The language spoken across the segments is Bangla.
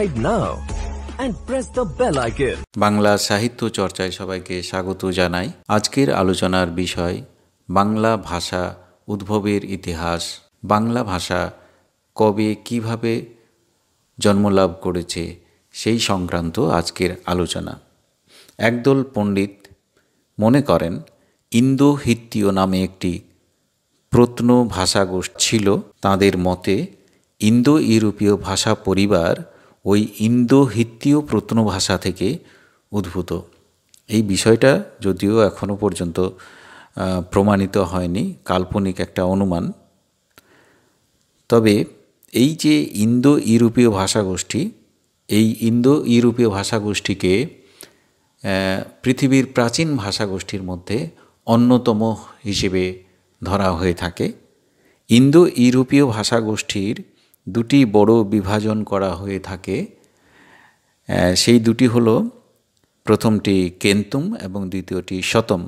subscribe now and press the bell icon. Bangla সাহিত্য চর্চায় সবাইকে স্বাগত জানাই। আজকের আলোচনার বিষয় বাংলা ভাষা উদ্ভবের ইতিহাস। বাংলা ভাষা কবে কিভাবে জন্মলাভ করেছে সেই সংক্রান্ত আজকের আলোচনা। একদল পণ্ডিত মনে করেন ইন্দো হিত্তীয় নামে একটি প্রত্ন ভাষাগোষ্ঠী ছিল। তাদের মতে ইন্দো ইউরোপীয় ভাষা পরিবার ওই ইন্দো হিত্তীয় প্রত্ন ভাষা থেকে উদ্ভূত। এই বিষয়টা যদিও এখনও পর্যন্ত প্রমাণিত হয়নি, কাল্পনিক একটা অনুমান। তবে এই যে ইন্দো ইউরোপীয় ভাষাগোষ্ঠী, এই ইন্দো ইউরোপীয় ভাষাগোষ্ঠীকে পৃথিবীর প্রাচীন ভাষাগোষ্ঠীর মধ্যে অন্যতম হিসেবে ধরা হয়ে থাকে। ইন্দো ইউরোপীয় ভাষাগোষ্ঠীর দুটি বড় বিভাজন করা হয়ে থাকে। সেই দুটি হলো, প্রথমটি কেন্তুম এবং দ্বিতীয়টি শতম।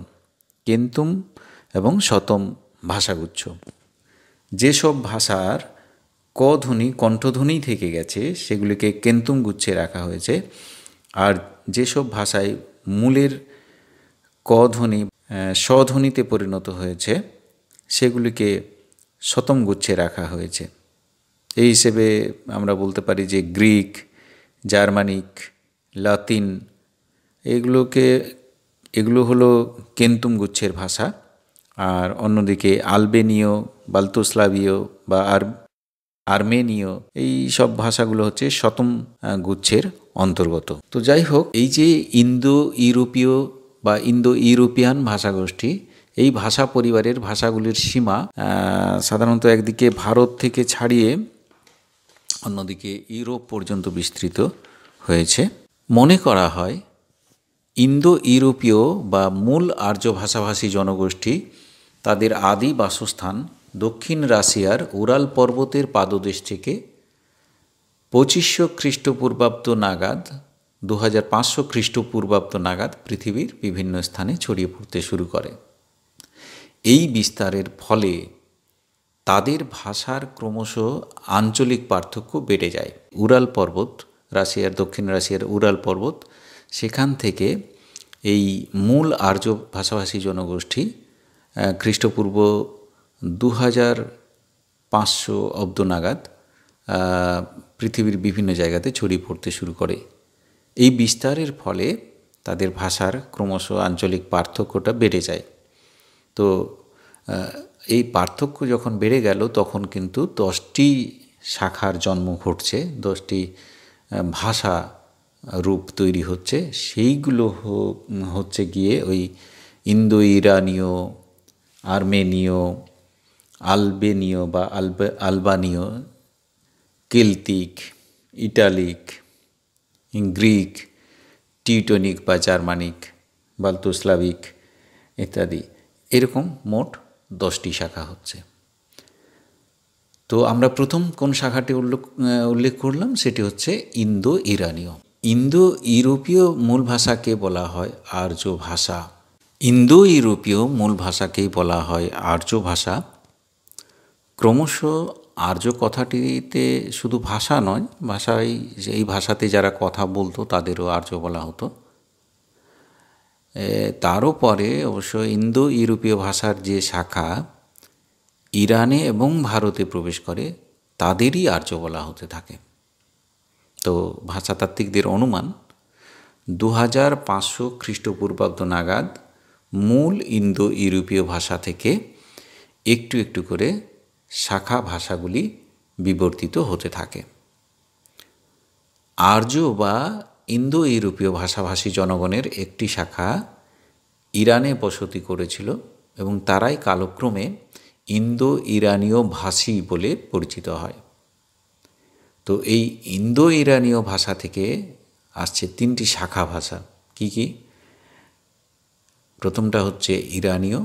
কেন্তুম এবং শতম ভাষাগুচ্ছ। যেসব ভাষার ক ধ্বনি কণ্ঠধ্বনি থেকে গেছে সেগুলিকে কেন্তুম গুচ্ছে রাখা হয়েছে, আর যেসব ভাষায় মূলের ক ধ্বনি স্বধ্বনিতে পরিণত হয়েছে সেগুলিকে শতম গুচ্ছে রাখা হয়েছে। এই হিসেবে আমরা বলতে পারি যে গ্রিক, জার্মানিক, লাতিন এগুলো হলো কেন্তুম গুচ্ছের ভাষা। আর অন্যদিকে আলবেনীয়, বাল্তোস্লাভীয় বা আর্মেনীয় এই সব ভাষাগুলো হচ্ছে শতম গুচ্ছের অন্তর্গত। তো যাই হোক, এই যে ইন্দো ইউরোপীয় বা ইন্দো ইউরোপিয়ান ভাষাগোষ্ঠী, এই ভাষা পরিবারের ভাষাগুলির সীমা সাধারণত একদিকে ভারত থেকে ছাড়িয়ে অন্যদিকে ইউরোপ পর্যন্ত বিস্তৃত হয়েছে। মনে করা হয় ইন্দো ইউরোপীয় বা মূল আর্য ভাষাভাষী জনগোষ্ঠী তাদের আদি বাসস্থান দক্ষিণ রাশিয়ার উরাল পর্বতের পাদদেশ থেকে 2500 খ্রিস্টপূর্বাব্দ নাগাদ 2500 খ্রিস্টপূর্বাব্দ নাগাদ পৃথিবীর বিভিন্ন স্থানে ছড়িয়ে পড়তে শুরু করে। এই বিস্তারের ফলে তাদের ভাষার ক্রমশ আঞ্চলিক পার্থক্য বেড়ে যায়। উরাল পর্বত, দক্ষিণ রাশিয়ার উরাল পর্বত, সেখান থেকে এই মূল আর্য ভাষাভাষী জনগোষ্ঠী খ্রিস্টপূর্ব 2500 অব্দ নাগাদ পৃথিবীর বিভিন্ন জায়গাতে ছড়িয়ে পড়তে শুরু করে। এই বিস্তারের ফলে তাদের ভাষার ক্রমশ আঞ্চলিক পার্থক্যটা বেড়ে যায়। তো এই পার্থক্য যখন বেড়ে গেল তখন কিন্তু 10টি শাখার জন্ম ঘটছে, 10টি ভাষা রূপ তৈরি হচ্ছে। সেইগুলো হচ্ছে গিয়ে ওই ইন্দো ইরানীয়, আর্মেনীয়, আলবেনীয় বা আলবানীয়, কেল্টিক, ইটালিক, গ্রিক, টিউটনিক বা জার্মানিক, বাল্তোস্লাভিক ইত্যাদি। এরকম মোট 10টি শাখা হচ্ছে। তো আমরা প্রথম কোন শাখাটি উল্লেখ করলাম সেটি হচ্ছে ইন্দো ইরানীয়। ইন্দো ইউরোপীয় মূল ভাষাকে বলা হয় আর্য ভাষা। ইন্দো ইউরোপীয় মূল ভাষাকেই বলা হয় আর্য ভাষা। ক্রমশ আর্য কথাটিতে শুধু ভাষা নয়, এই ভাষাতে যারা কথা বলতো তাদেরও আর্য বলা হতো। তারও পরে অবশ্য ইন্দো ইউরোপীয় ভাষার যে শাখা ইরানে এবং ভারতে প্রবেশ করে তাদেরই আর্য বলা হতে থাকে। তো ভাষাতাত্ত্বিকদের অনুমান 2500 খ্রিস্টপূর্বাব্দ নাগাদ মূল ইন্দো ইউরোপীয় ভাষা থেকে একটু একটু করে শাখা ভাষাগুলি বিবর্তিত হতে থাকে। আর্য বা ইন্দো ইউরোপীয় ভাষাভাষী জনগণের একটি শাখা ইরানে বসতি করেছিল এবং তারাই কালক্রমে ইন্দো ইরানীয় ভাষী বলে পরিচিত হয়। তো এই ইন্দো ইরানীয় ভাষা থেকে আসছে 3টি শাখা ভাষা। কি কি? প্রথমটা হচ্ছে ইরানীয়,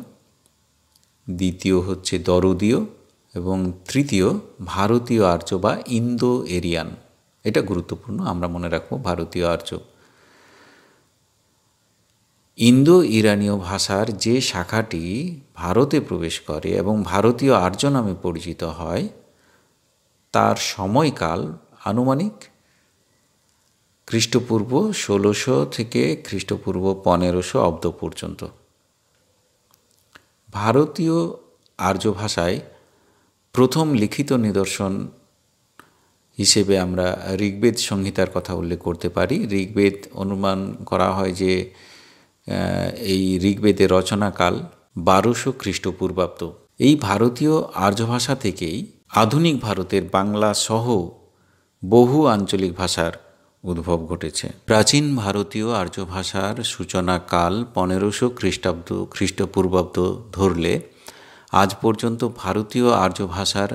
দ্বিতীয় হচ্ছে দরদীয় এবং তৃতীয় ভারতীয় আর্য বা ইন্দো এরিয়ান। এটা গুরুত্বপূর্ণ, আমরা মনে রাখবো ভারতীয় আর্য। ইন্দো ইরানীয় ভাষার যে শাখাটি ভারতে প্রবেশ করে এবং ভারতীয় আর্য নামে পরিচিত হয় তার সময়কাল আনুমানিক খ্রিস্টপূর্ব 1600 থেকে খ্রিস্টপূর্ব 1500 অব্দ পর্যন্ত। ভারতীয় আর্য ভাষায় প্রথম লিখিত নিদর্শন হিসেবে আমরা ঋগ্বেদ সংহিতার কথা উল্লেখ করতে পারি। ঋগ্বেদ অনুমান করা হয় যে এই ঋগ্বেদের রচনাকাল 1200 খ্রিস্টপূর্বাব্দ। এই ভারতীয় আর্য ভাষা থেকেই আধুনিক ভারতের বাংলা সহ বহু আঞ্চলিক ভাষার উদ্ভব ঘটেছে। প্রাচীন ভারতীয় আর্য ভাষার সূচনাকাল 1500 খ্রিস্টপূর্বাব্দ ধরলে আজ পর্যন্ত ভারতীয় আর্য ভাষার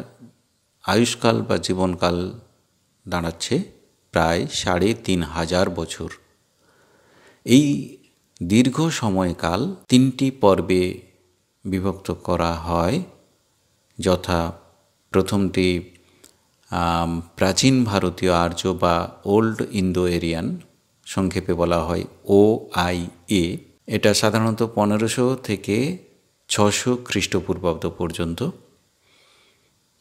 আয়ুষ্কাল বা জীবনকাল দাঁড়াচ্ছে প্রায় 3500 বছর। এই দীর্ঘ সময়কাল 3টি পর্বে বিভক্ত করা হয়, যথা প্রথমটি প্রাচীন ভারতীয় আর্য বা ওল্ড ইন্দো এরিয়ান, সংক্ষেপে বলা হয় OIA। এটা সাধারণত 1500 থেকে 600 খ্রিস্টপূর্বাব্দ পর্যন্ত।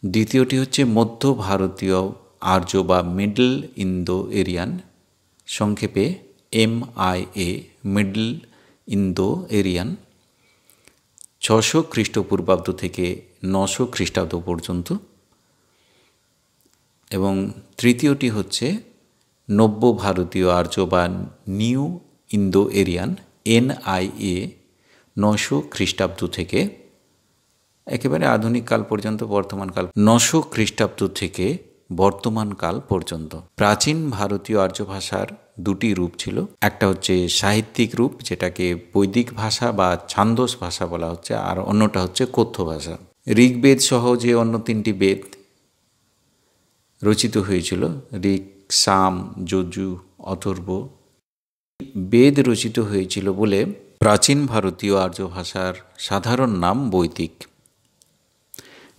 দ্বিতীয়টি হচ্ছে মধ্য ভারতীয় আর্য বা মিডল ইন্দো এরিয়ান, সংক্ষেপে MIA, মিডল ইন্দো এরিয়ান, 600 খ্রিস্টপূর্বাব্দ থেকে 900 খ্রিস্টাব্দ পর্যন্ত। এবং তৃতীয়টি হচ্ছে নব্য ভারতীয় আর্য বা নিউ ইন্দো এরিয়ান NIA, 900 খ্রিস্টাব্দ থেকে একেবারে আধুনিক কাল পর্যন্ত, বর্তমান কাল 900 খ্রিস্টাব্দ থেকে বর্তমান কাল পর্যন্ত। প্রাচীন ভারতীয় আর্য ভাষার দুটি রূপ ছিল, একটা হচ্ছে সাহিত্যিক রূপ, যেটাকে বৈদিক ভাষা বা ছান্দস ভাষা বলা হচ্ছে, আর অন্যটা হচ্ছে কথ্য ভাষা। ঋগ্বেদ সহ যে অন্য 3টি বেদ রচিত হয়েছিল, ঋক, সাম, যজু, অথর্ব, বেদ রচিত হয়েছিল বলে প্রাচীন ভারতীয় আর্য ভাষার সাধারণ নাম বৈদিক।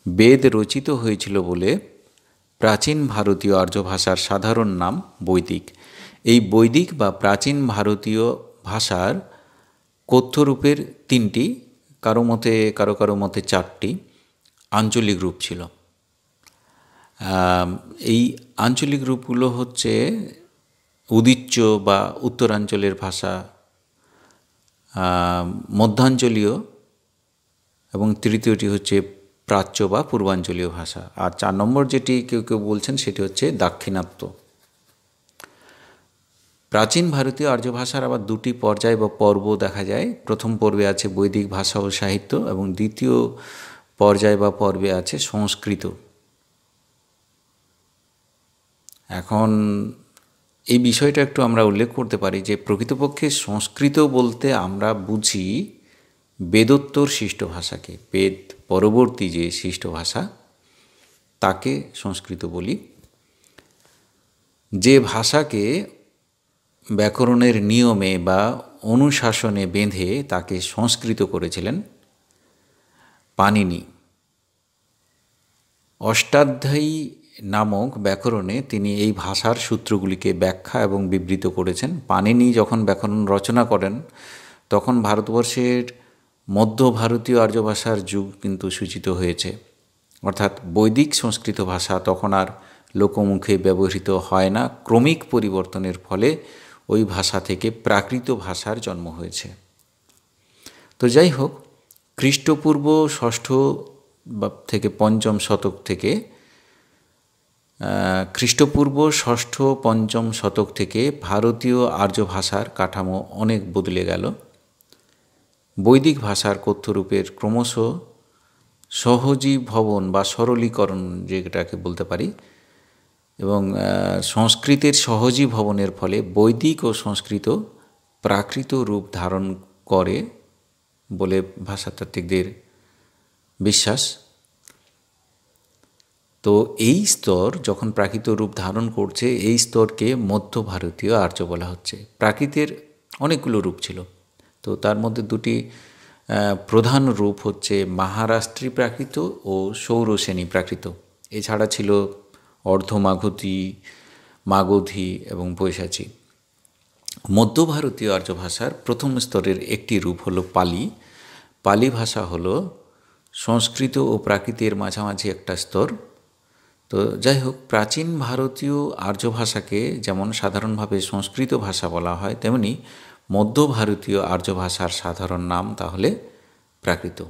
বেদ রচিত হয়েছিল বলে প্রাচীন ভারতীয় আর্য ভাষার সাধারণ নাম বৈদিক। এই বৈদিক বা প্রাচীন ভারতীয় ভাষার কথ্যরূপের 3টি, কারো মতে 4টি আঞ্চলিক রূপ ছিল। এই আঞ্চলিক রূপগুলো হচ্ছে উদিচ্য বা উত্তরাঞ্চলের ভাষা, মধ্যাঞ্চলীয়, এবং তৃতীয়টি হচ্ছে প্রাচ্য বা পূর্বাঞ্চলীয় ভাষা। আর 4 নম্বর যেটি কেউ কেউ বলছেন সেটি হচ্ছে দাক্ষিণাত্য। প্রাচীন ভারতীয় আর্য ভাষার আবার 2টি পর্যায় বা পর্ব দেখা যায়। প্রথম পর্বে আছে বৈদিক ভাষা ও সাহিত্য, এবং দ্বিতীয় পর্যায় বা পর্বে আছে সংস্কৃত। এখন এই বিষয়টা একটু আমরা উল্লেখ করতে পারি যে প্রকৃতপক্ষে সংস্কৃত বলতে আমরা বুঝি বেদোত্তর সৃষ্ট ভাষাকে, বেদ পরবর্তী যে সৃষ্ট ভাষা তাকে সংস্কৃত বলি। যে ভাষাকে ব্যাকরণের নিয়মে বা অনুশাসনে বেঁধে তাকে সংস্কৃত করেছিলেন পাণিনি। অষ্টাধ্যায়ী নামক ব্যাকরণে তিনি এই ভাষার সূত্রগুলিকে ব্যাখ্যা এবং বিবৃত করেছেন। পাণিনি যখন ব্যাকরণ রচনা করেন তখন ভারতবর্ষের মধ্য ভারতীয় আর্য ভাষার যুগ কিন্তু সূচিত হয়েছে, অর্থাৎ বৈদিক সংস্কৃত ভাষা তখন আর লোকমুখে ব্যবহৃত হয় না। ক্রমিক পরিবর্তনের ফলে ওই ভাষা থেকে প্রাকৃত ভাষার জন্ম হয়েছে। তো যাই হোক, খ্রিস্টপূর্ব 6ষ্ঠ থেকে 5ম শতক থেকে খ্রিস্টপূর্ব 6ষ্ঠ 5ম শতক থেকে ভারতীয় আর্য ভাষার কাঠামো অনেক বদলে গেল। বৈদিক ভাষার কথ্যরূপের ক্রমশ সহজীভবন বা সরলীকরণ যেটাকে বলতে পারি, এবং সংস্কৃতের সহজীভবনের ফলে বৈদিক ও সংস্কৃত প্রাকৃত রূপ ধারণ করে বলে ভাষাতাত্ত্বিকদের বিশ্বাস। তো এই স্তর যখন প্রাকৃত রূপ ধারণ করছে, এই স্তরকে মধ্য ভারতীয় আর্য বলা হচ্ছে। প্রাকৃতের অনেকগুলো রূপ ছিল, তো তার মধ্যে 2টি প্রধান রূপ হচ্ছে মহারাষ্ট্রী প্রাকৃত ও সৌরসেনী প্রাকৃত। এছাড়া ছিল অর্ধমাগধী, মাগধী এবং পৈশাচী। মধ্য ভারতীয় আর্য ভাষার প্রথম স্তরের একটি রূপ হলো পালি। পালি ভাষা হলো সংস্কৃত ও প্রাকৃতের মাঝামাঝি একটা স্তর। তো যাই হোক, প্রাচীন ভারতীয় আর্য ভাষাকে যেমন সাধারণভাবে সংস্কৃত ভাষা বলা হয়, তেমনি মধ্য ভারতীয় আর্য ভাষার সাধারণ নাম তাহলে প্রাকৃত।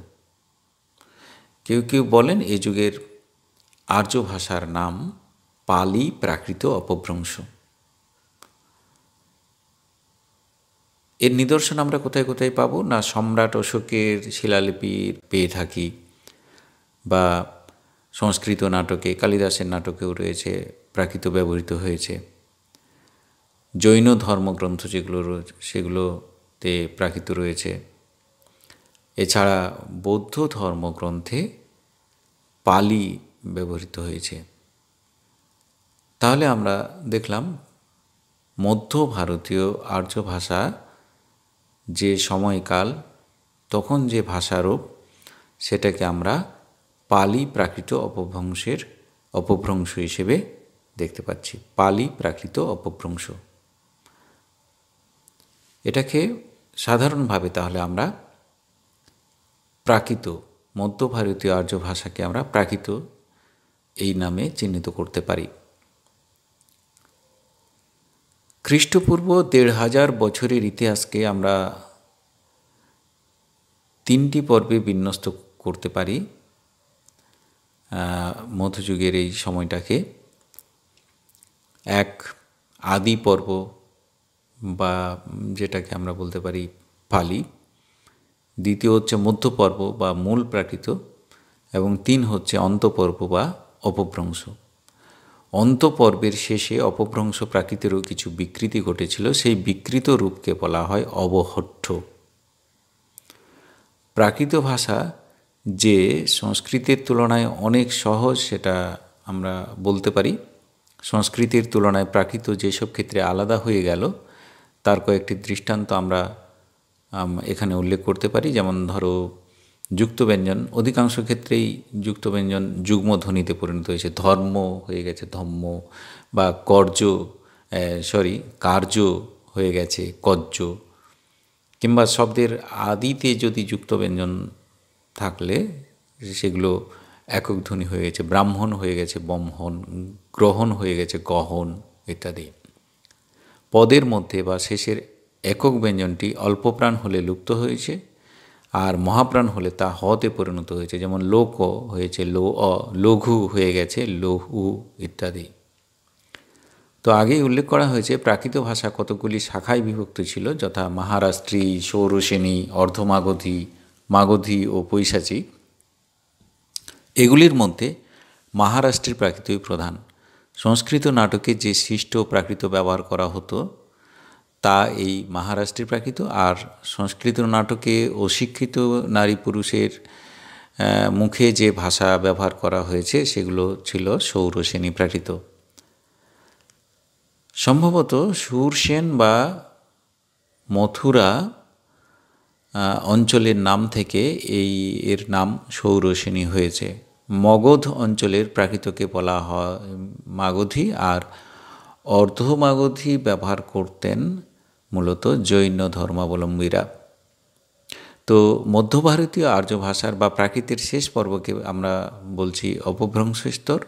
কেউ কেউ বলেন এই যুগের আর্য ভাষার নাম পালি প্রাকৃত অপভ্রংশ। এর নিদর্শন আমরা কোথায় কোথায় পাব না, সম্রাট অশোকের শিলালিপি পেয়ে থাকি, বা সংস্কৃত নাটকে, কালিদাসের নাটকেও রয়েছে, প্রাকৃত ব্যবহৃত হয়েছে। জৈন ধর্মগ্রন্থ যেগুলো সেগুলোতে প্রাকৃত রয়েছে। এছাড়া বৌদ্ধ ধর্মগ্রন্থে পালি ব্যবহৃত হয়েছে। তাহলে আমরা দেখলাম মধ্য ভারতীয় আর্য ভাষা যে সময়কাল, তখন যে ভাষারূপ, সেটাকে আমরা পালি প্রাকৃত অপভ্রংশ হিসেবে দেখতে পাচ্ছি। পালি প্রাকৃত অপভ্রংশ, এটাকে সাধারণভাবে তাহলে আমরা প্রাকৃত, মধ্য ভারতীয় আর্য ভাষাকে আমরা প্রাকৃত এই নামে চিহ্নিত করতে পারি। খ্রিস্টপূর্ব ১৫০০ বছরের ইতিহাসকে আমরা 3টি পর্বে বিন্যস্ত করতে পারি। মধ্যযুগের এই সময়টাকে এক আদি পর্ব, বা যেটাকে আমরা বলতে পারি পালি, দ্বিতীয় হচ্ছে মধ্যপর্ব বা মূল প্রাকৃত, এবং 3 হচ্ছে অন্তপর্ব বা অপভ্রংশ। অন্তপর্বের শেষে অপভ্রংশ প্রাকৃতেরও কিছু বিকৃতি ঘটেছিল, সেই বিকৃত রূপকে বলা হয় অবহট্ঠ। প্রাকৃত ভাষা যে সংস্কৃতের তুলনায় অনেক সহজ, সেটা আমরা বলতে পারি। সংস্কৃতের তুলনায় প্রাকৃত যেসব ক্ষেত্রে আলাদা হয়ে গেল, তার কয়েকটি দৃষ্টান্ত আমরা এখানে উল্লেখ করতে পারি। যেমন ধরো, যুক্তব্যঞ্জন, অধিকাংশ ক্ষেত্রেই যুক্তব্যঞ্জন যুগ্ম ধ্বনিতে পরিণত হয়েছে, ধর্ম হয়ে গেছে ধম্ম, বা কার্য হয়ে গেছে কজ্জ, কিংবা শব্দের আদিতে যদি যুক্তব্যঞ্জন থাকলে সেগুলো একক ধ্বনি হয়ে গেছে, ব্রাহ্মণ হয়ে গেছে ব্রহ্মণ, গ্রহণ হয়ে গেছে গহন ইত্যাদি। পদের মধ্যে বা শেষের একক ব্যঞ্জনটি অল্পপ্রাণ হলে লুপ্ত হয়েছে, আর মহাপ্রাণ হলে তা হতে পরিণত হয়েছে। যেমন লোক হয়েছে লঘু হয়ে গেছে লহু ইত্যাদি। তো আগেই উল্লেখ করা হয়েছে প্রাকৃত ভাষা কতগুলি শাখায় বিভক্ত ছিল, যথা মহারাষ্ট্রী, সৌরসেনী, অর্ধমাগধী, মাগধী ও পৈশাচী। এগুলির মধ্যে মহারাষ্ট্রের প্রাকৃতই প্রধান। সংস্কৃত নাটকে যে সৃষ্ট প্রাকৃত ব্যবহার করা হতো তা এই মহারাষ্ট্রের প্রাকৃত, আর সংস্কৃত নাটকে অশিক্ষিত নারী পুরুষের মুখে যে ভাষা ব্যবহার করা হয়েছে সেগুলো ছিল সৌরসেনী প্রাকৃত। সম্ভবত সুরসেন বা মথুরা অঞ্চলের নাম থেকে এর নাম সৌরসেনী হয়েছে। মগধ অঞ্চলের প্রাকৃতকে বলা হয় মাগধী, আর অর্ধমাগধী ব্যবহার করতেন মূলত জৈন ধর্মাবলম্বীরা। তো মধ্য ভারতীয় আর্য ভাষার বা প্রাকৃতের শেষ পর্বকে আমরা বলছি অপভ্রংশ স্তর।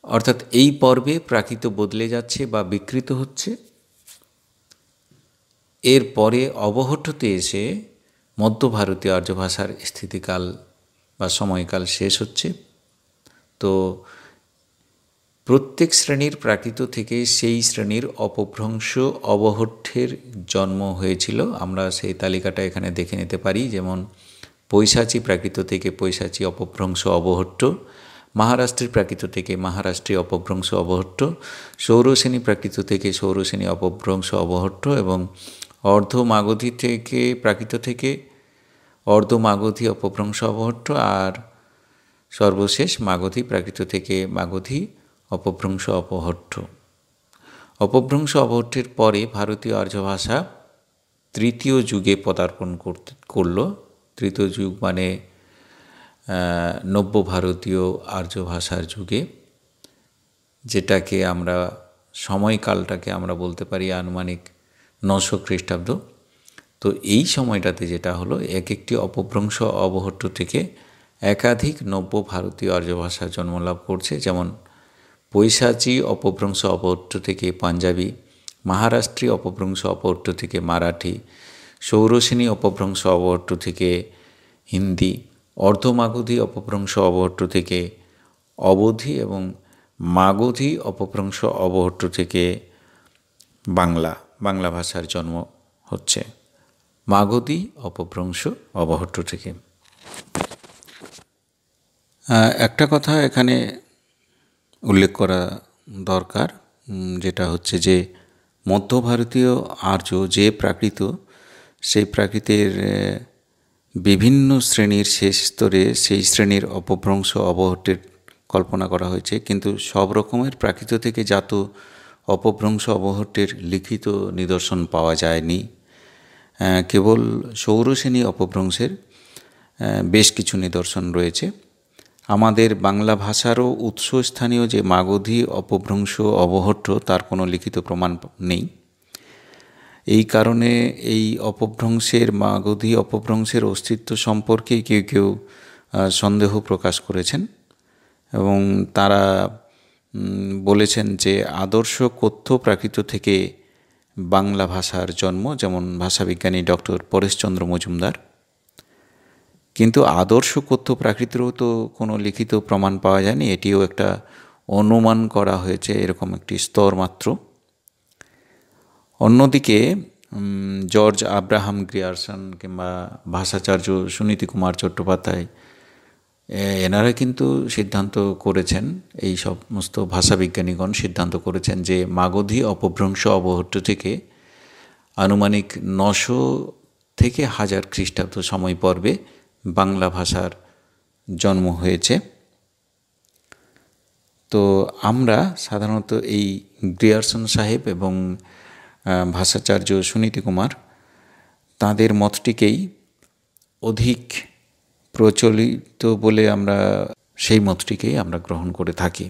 অর্থাৎ এই পর্বে প্রাকৃত বদলে যাচ্ছে বা বিকৃত হচ্ছে, এর পরে অবহট্ঠতে এসে মধ্য ভারতীয় আর্য ভাষার স্থিতিকাল বা সময়কাল শেষ হচ্ছে। তো প্রত্যেক শ্রেণীর প্রাকৃত থেকে সেই শ্রেণীর অপভ্রংশ অবহট্ঠের জন্ম হয়েছিল। আমরা সেই তালিকাটা এখানে দেখে নিতে পারি। যেমন পৈশাচী প্রাকৃত থেকে পৈশাচী অপভ্রংশ অবহট্ঠ, মহারাষ্ট্রের প্রাকৃত থেকে মহারাষ্ট্রীয় অপভ্রংশ অবহট্ঠ, সৌরসেনী প্রাকৃত থেকে সৌরসেনী অপভ্রংশ অবহট্ঠ, এবং অর্ধমাগধী থেকে প্রাকৃত থেকে অর্ধমাগধী অপভ্রংশ অবহট্ঠ, আর সর্বশেষ মাগধী প্রাকৃত থেকে মাগধী অপভ্রংশ অবহট্ঠ। অপভ্রংশ অবহট্ঠের পরে ভারতীয় আর্য ভাষা তৃতীয় যুগে পদার্পণ করল। তৃতীয় যুগ মানে নব্য ভারতীয় আর্য ভাষার যুগে, যেটাকে আমরা সময়কালটাকে আমরা বলতে পারি আনুমানিক 900 খ্রিস্টাব্দ। তো এই সময়টাতে যেটা হলো, এক একটি অপভ্রংশ অবহট্ঠ থেকে একাধিক নব্য ভারতীয় আর্য ভাষা জন্মলাভ করছে, যেমন পৈশাচী অপভ্রংশ অপভট্ট থেকে পাঞ্জাবি, মহারাষ্ট্রী অপভ্রংশ অপভট্ট থেকে মারাঠি, সৌরসেনী অপভ্রংশ অপভট্ট থেকে হিন্দি, অর্ধমাগধী অপভ্রংশ অপভট্ট থেকে অবধি এবং মাগধী অপভ্রংশ অপভট্ট থেকে বাংলা ভাষার জন্ম হচ্ছে। মাগধী অপভ্রংশ অপভট্ট থেকে। একটা কথা এখানে উল্লেখ করা দরকার, যেটা হচ্ছে যে মধ্য ভারতীয় আর্য যে প্রাকৃত, সেই প্রাকৃতের বিভিন্ন শ্রেণীর শেষ স্তরে সেই শ্রেণীর অপভ্রংশ অবহট্টের কল্পনা করা হয়েছে, কিন্তু সব রকমের প্রাকৃত থেকে জাত অপভ্রংশ অবহট্টের লিখিত নিদর্শন পাওয়া যায়নি। কেবল সৌরসেনী অপভ্রংশের বেশ কিছু নিদর্শন রয়েছে। আমাদের বাংলা ভাষারও উৎসস্থানীয় যে মাগধী অপভ্রংশ অবহট্ট, তার কোনো লিখিত প্রমাণ নেই। এই কারণে এই মাগধী অপভ্রংশের অস্তিত্ব সম্পর্কে কেউ কেউ সন্দেহ প্রকাশ করেছেন এবং তারা বলেছেন যে আদর্শ কথ্য প্রাকৃত থেকে বাংলা ভাষার জন্ম, যেমন ভাষাবিজ্ঞানী ডক্টর পরেশচন্দ্র মজুমদার। কিন্তু আদর্শ কথ্য প্রাকৃতেরও তো কোনো লিখিত প্রমাণ পাওয়া যায়নি, এটিও একটা অনুমান করা হয়েছে, এরকম একটি স্তর মাত্র। অন্যদিকে জর্জ আব্রাহাম গ্রিয়ারসন কিংবা ভাষাচার্য সুনীতি কুমার চট্টোপাধ্যায় এনারা কিন্তু সিদ্ধান্ত করেছেন, এই সমস্ত ভাষাবিজ্ঞানীগণ সিদ্ধান্ত করেছেন যে মাগধী অপভ্রংশ অবহট্ট থেকে আনুমানিক 900 থেকে 1000 খ্রিস্টাব্দ সময় পর্বে বাংলা ভাষার জন্ম হয়েছে। তো আমরা সাধারণত এই গ্রিয়ারসন সাহেব এবং ভাষাচার্য সুনীতি কুমার, তাঁদের মতটিকেই অধিক প্রচলিত বলে সেই মতটিকেই আমরা গ্রহণ করে থাকি।